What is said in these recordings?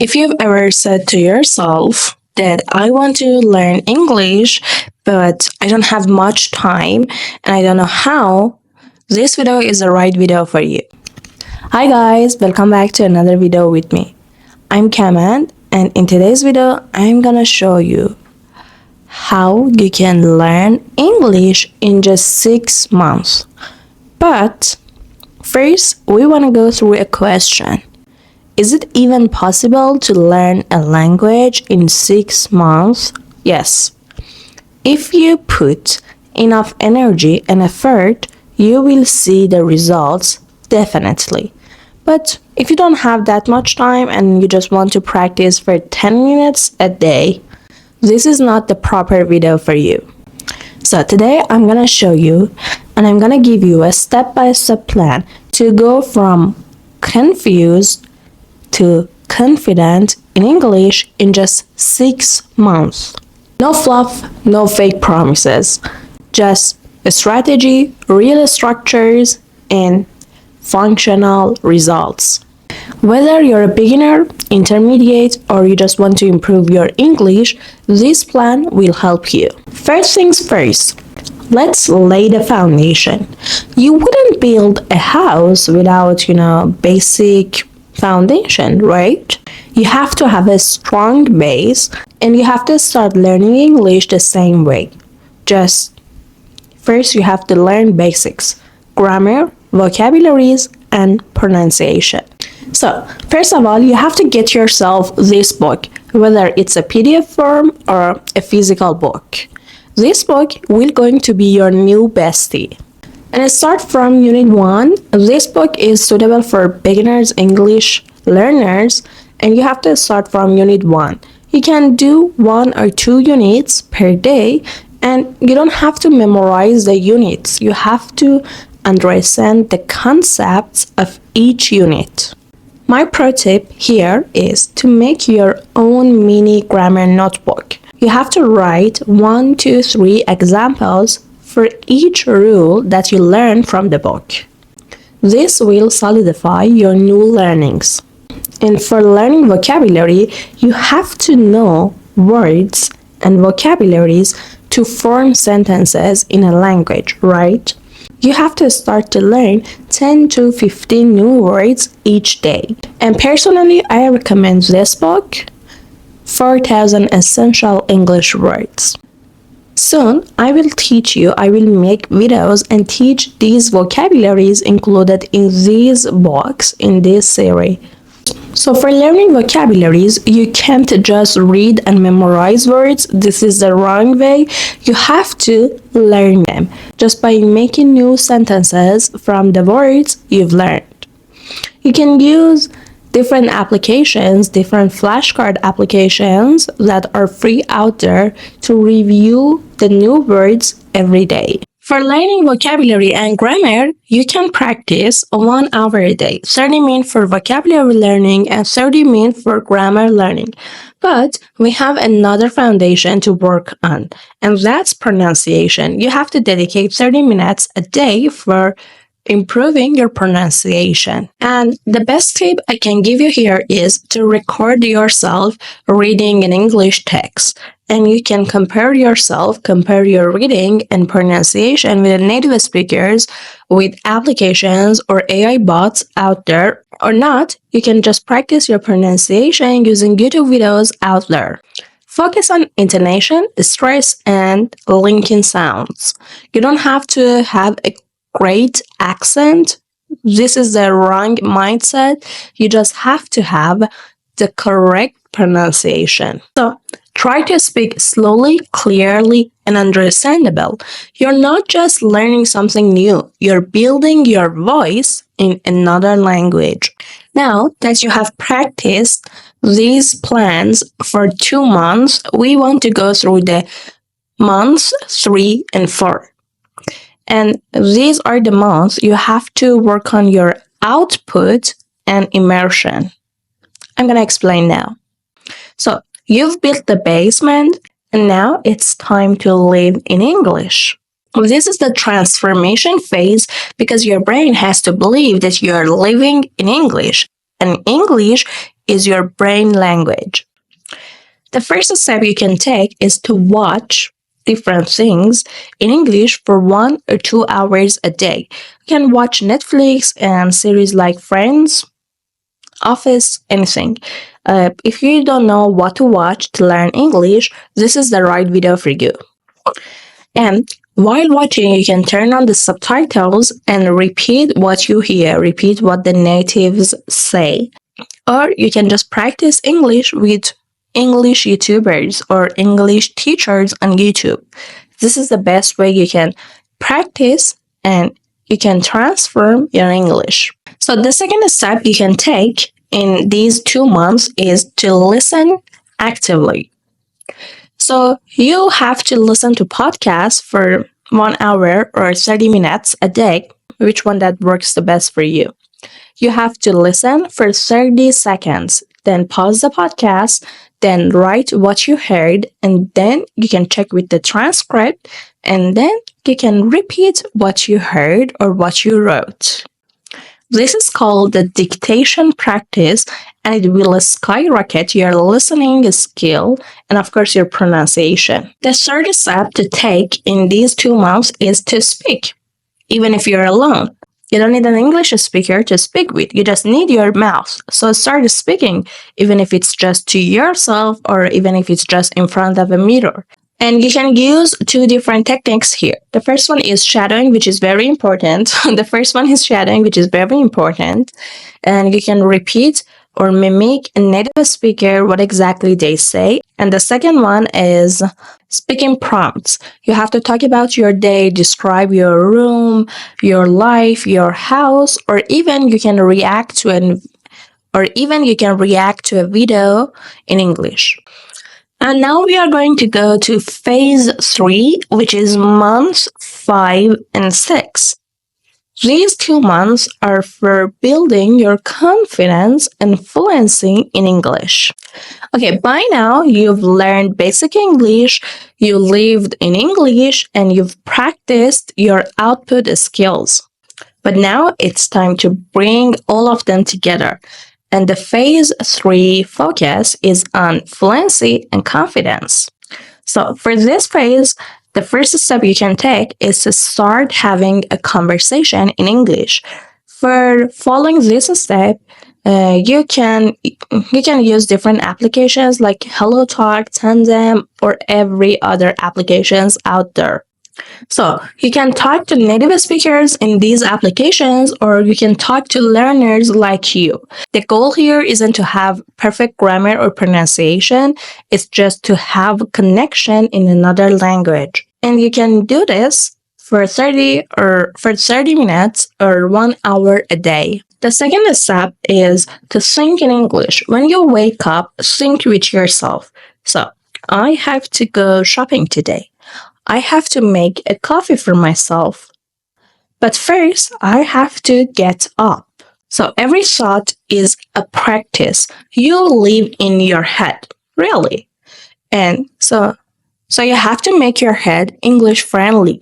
If you've ever said to yourself that I want to learn English, but I don't have much time and I don't know how, this video is the right video for you. Hi guys, welcome back to another video with me. I'm Raymond, and in today's video, I'm gonna show you how you can learn English in just 6 months. But first, we wanna go through a question. Is it even possible to learn a language in 6 months? Yes. If you put enough energy and effort, you will see the results, definitely. But if you don't have that much time and you just want to practice for 10 minutes a day, this is not the proper video for you. So today I'm gonna show you and I'm gonna give you a step-by-step plan to go from confused to confident in English in just 6 months. No fluff, no fake promises, just a strategy, real structures, and functional results. Whether you're a beginner, intermediate, or you just want to improve your English, this plan will help you. First things first, let's lay the foundation. You wouldn't build a house without, basic foundation, right? You have to have a strong base and you have to start learning English the same way. Just first you have to learn basics, grammar, vocabularies, and pronunciation. So, first of all, you have to get yourself this book, whether it's a PDF form or a physical book. This book will going to be your new bestie. And start from Unit 1. This book is suitable for beginners English learners, and you have to start from Unit 1. You can do 1 or 2 units per day, and you don't have to memorize the units. You have to understand the concepts of each unit. My pro tip here is to make your own mini grammar notebook. You have to write 1, 2, 3 examples for each rule that you learn from the book. This will solidify your new learnings. And for learning vocabulary, you have to know words and vocabularies to form sentences in a language, right? You have to start to learn 10 to 15 new words each day. And personally, I recommend this book, 4,000 Essential English Words. Soon, I will make videos and teach these vocabularies included in these books in this series. So for learning vocabularies, you can't just read and memorize words. This is the wrong way. You have to learn them just by making new sentences from the words you've learned. You can use different applications, different flashcard applications that are free out there to review the new words every day. For learning vocabulary and grammar, you can practice 1 hour a day, 30 minutes for vocabulary learning and 30 minutes for grammar learning. But we have another foundation to work on, and that's pronunciation. You have to dedicate 30 minutes a day for improving your pronunciation. And the best tip I can give you here is to record yourself reading an English text. And you can compare your reading and pronunciation with native speakers, with applications or AI bots out there, or not, you can just practice your pronunciation using YouTube videos out there. Focus on intonation, stress, and linking sounds. You don't have to have a great accent. This is the wrong mindset. You just have to have the correct pronunciation. So try to speak slowly, clearly, and understandable. You're not just learning something new. You're building your voice in another language. Now that you have practiced these plans for 2 months, we want to go through the months 3 and 4. And these are the months you have to work on your output and immersion. I'm going to explain now. So you've built the basement and now it's time to live in English. This is the transformation phase because your brain has to believe that you're living in English. And English is your brain language. The first step you can take is to watch different things in English for 1 or 2 hours a day. You can watch Netflix and series like Friends, Office, anything. If you don't know what to watch to learn English, this is the right video for you. And while watching, you can turn on the subtitles and repeat what you hear, repeat what the natives say. Or you can just practice English with English YouTubers or English teachers on YouTube. This is the best way you can practice and you can transform your English. So the second step you can take in these 2 months is to listen actively. So you have to listen to podcasts for 1 hour or 30 minutes a day, which one that works the best for you. You have to listen for 30 seconds, then pause the podcast, then write what you heard, and then you can check with the transcript, and then you can repeat what you heard or what you wrote. This is called the dictation practice, and it will skyrocket your listening skill and, of course, your pronunciation. The third step to take in these 2 months is to speak, even if you're alone. You don't need an English speaker to speak with. You just need your mouth. So start speaking, even if it's just to yourself or even if it's just in front of a mirror. And you can use 2 different techniques here. The first one is shadowing, which is very important. And you can repeat or mimic a native speaker what exactly they say. And the second one is speaking prompts. You have to talk about your day, describe your room, your life, your house, or even you can react to a video in English. And now we are going to go to phase 3, which is months 5 and 6. These 2 months are for building your confidence and fluency in English. Okay, by now you've learned basic English, you lived in English, and you've practiced your output skills. But now it's time to bring all of them together. And the phase 3 focus is on fluency and confidence. So for this phase, the first step you can take is to start having a conversation in English. For following this step, you can use different applications like HelloTalk, Tandem, or every other applications out there. So you can talk to native speakers in these applications, or you can talk to learners like you. The goal here isn't to have perfect grammar or pronunciation, it's just to have connection in another language. And you can do this for 30 minutes or 1 hour a day. The second step is to think in English. When you wake up, think with yourself. So, I have to go shopping today. I have to make a coffee for myself. But first, I have to get up. So every thought is a practice. You live in your head, really. And so you have to make your head English friendly.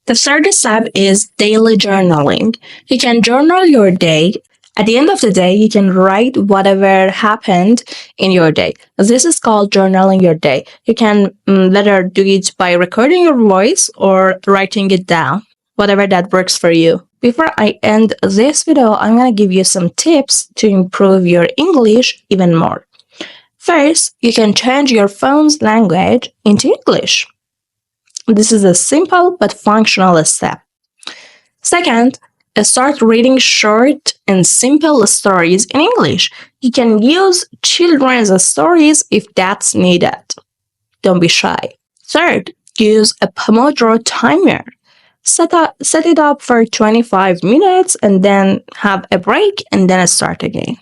The third step is daily journaling. You can journal your day. At the end of the day, you can write whatever happened in your day. This is called journaling your day. You can either do it by recording your voice or writing it down, whatever that works for you. Before I end this video, I'm going to give you some tips to improve your English even more. First, you can change your phone's language into English. This is a simple but functional step. Second, start reading short and simple stories in English. You can use children's stories if that's needed. Don't be shy. Third, use a Pomodoro timer. Set it up for 25 minutes and then have a break and then start again.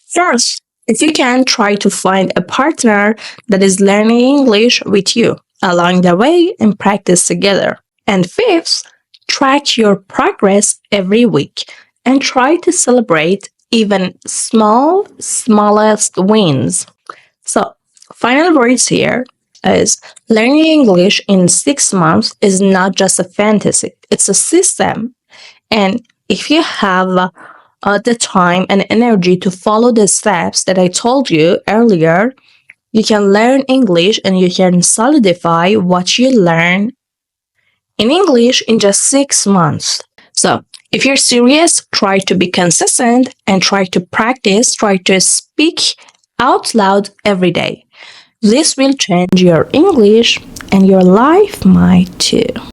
Fourth, if you can, try to find a partner that is learning English with you along the way and practice together. And fifth, track your progress every week and try to celebrate even smallest wins. So, final words here is learning English in 6 months is not just a fantasy, it's a system. And if you have the time and energy to follow the steps that I told you earlier, you can learn English and you can solidify what you learn in English in just 6 months. So, if you're serious, try to be consistent and try to practice, try to speak out loud every day. This will change your English and your life might too.